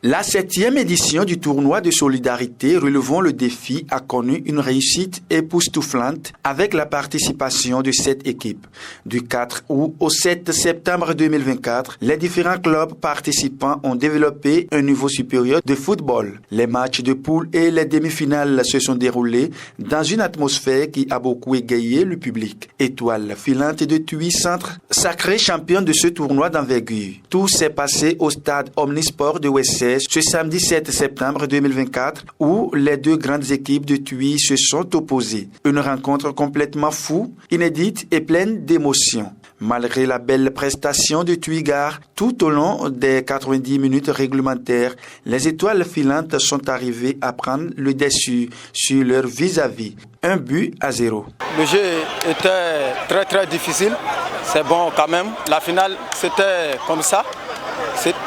La 7e édition du tournoi de solidarité relevant le défi a connu une réussite époustouflante avec la participation de 7 équipes. Du 4 août au 7 septembre 2024, les différents clubs participants ont développé un niveau supérieur de football. Les matchs de poule et les demi-finales se sont déroulés dans une atmosphère qui a beaucoup égayé le public. Étoile filante de Thuy Centre, sacré champion de ce tournoi d'envergure. Tout s'est passé au stade Omnisport de Wessès ce samedi 7 septembre 2024 où les deux grandes équipes de Thuy se sont opposées. Une rencontre complètement fou, inédite et pleine d'émotions. Malgré la belle prestation de Thuy Gare, tout au long des 90 minutes réglementaires, les étoiles filantes sont arrivées à prendre le dessus sur leur vis-à-vis. 1-0. Le jeu était très difficile. C'est bon quand même. La finale, c'était comme ça.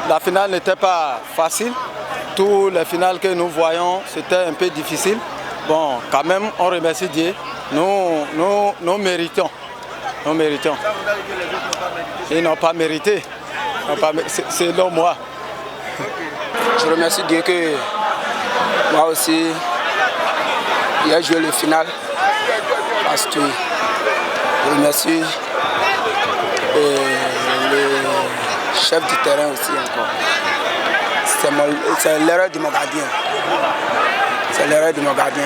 La finale n'était pas facile. Toutes les finales que nous voyons, c'était un peu difficile. Bon, quand même, on remercie Dieu. Nous méritons. Nous méritons. Ils n'ont pas mérité. C'est là moi. Je remercie Dieu que moi aussi, j'ai joué le final. Parce que je remercie le chef du terrain aussi encore. C'est l'erreur de mon gardien. C'est l'erreur de mon gardien.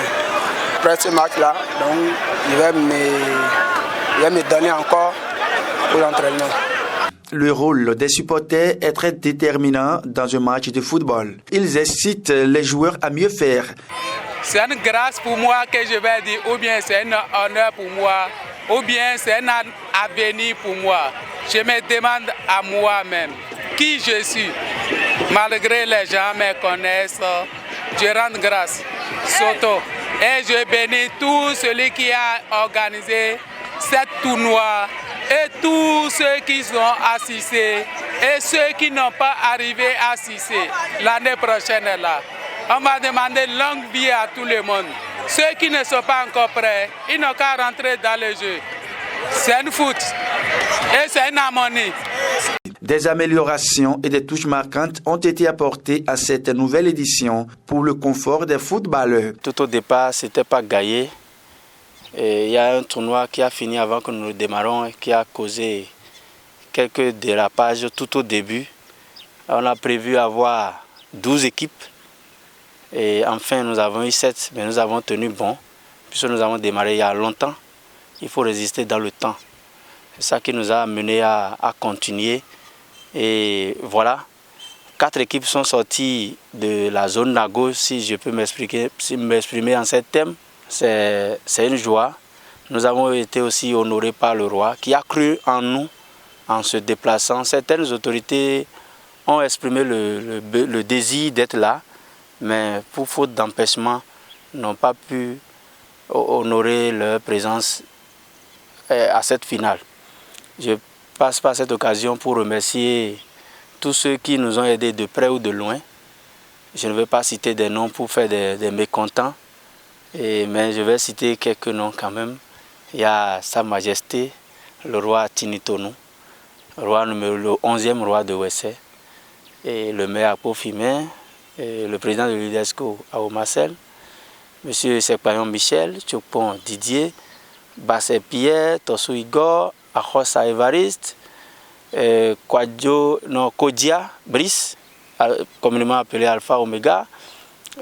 Après ce match-là, donc, il va me donner encore pour l'entraînement. Le rôle des supporters est très déterminant dans un match de football. Ils incitent les joueurs à mieux faire. C'est une grâce pour moi que je vais dire, ou bien c'est un honneur pour moi, ou bien c'est un avenir pour moi. Je me demande à moi-même qui je suis. Malgré les gens me connaissent, je rends grâce, surtout. Et je bénis tout celui qui a organisé cette tournoi et tous ceux qui ont assisté et ceux qui n'ont pas arrivé à assister. L'année prochaine est là. On va demander longue vie à tout le monde. Ceux qui ne sont pas encore prêts, ils n'ont qu'à rentrer dans le jeu. C'est un foot et c'est une harmonie. Des améliorations et des touches marquantes ont été apportées à cette nouvelle édition pour le confort des footballeurs. Tout au départ, ce n'était pas gagné. Il y a un tournoi qui a fini avant que nous démarrions et qui a causé quelques dérapages tout au début. On a prévu avoir 12 équipes et enfin nous avons eu 7, mais nous avons tenu bon puisque nous avons démarré il y a longtemps. Il faut résister dans le temps. C'est ça qui nous a amené à continuer. Et voilà, 4 équipes sont sorties de la zone Nago, si je peux m'exprimer en ces termes. C'est une joie. Nous avons été aussi honorés par le roi qui a cru en nous en se déplaçant. Certaines autorités ont exprimé le désir d'être là, mais pour faute d'empêchement, n'ont pas pu honorer leur présence à cette finale. Je passe par cette occasion pour remercier tous ceux qui nous ont aidés de près ou de loin. Je ne veux pas citer des noms pour faire des mécontents, mais je vais citer quelques noms quand même. Il y a Sa Majesté, le roi Tinitonou, le 11e roi de Wessé, et le maire Apofimé, et le président de l'UDESCO, Ao Marcel, M. Sekpayon Michel, Tchokpon Didier, Bassé Pierre, Tossou Igor, Achosa Evariste, Kodia Brice, communément appelé Alpha Omega,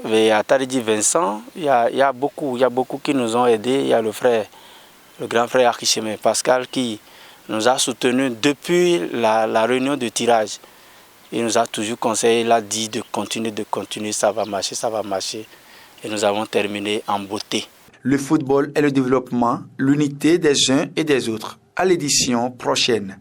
et Ataridi Vincent. Il y a beaucoup qui nous ont aidés. Il y a le grand frère Archichemé Pascal qui nous a soutenus depuis la réunion de tirage. Il nous a toujours conseillé, il a dit de continuer, ça va marcher. Et nous avons terminé en beauté. Le football est le développement, l'unité des uns et des autres. À l'édition prochaine.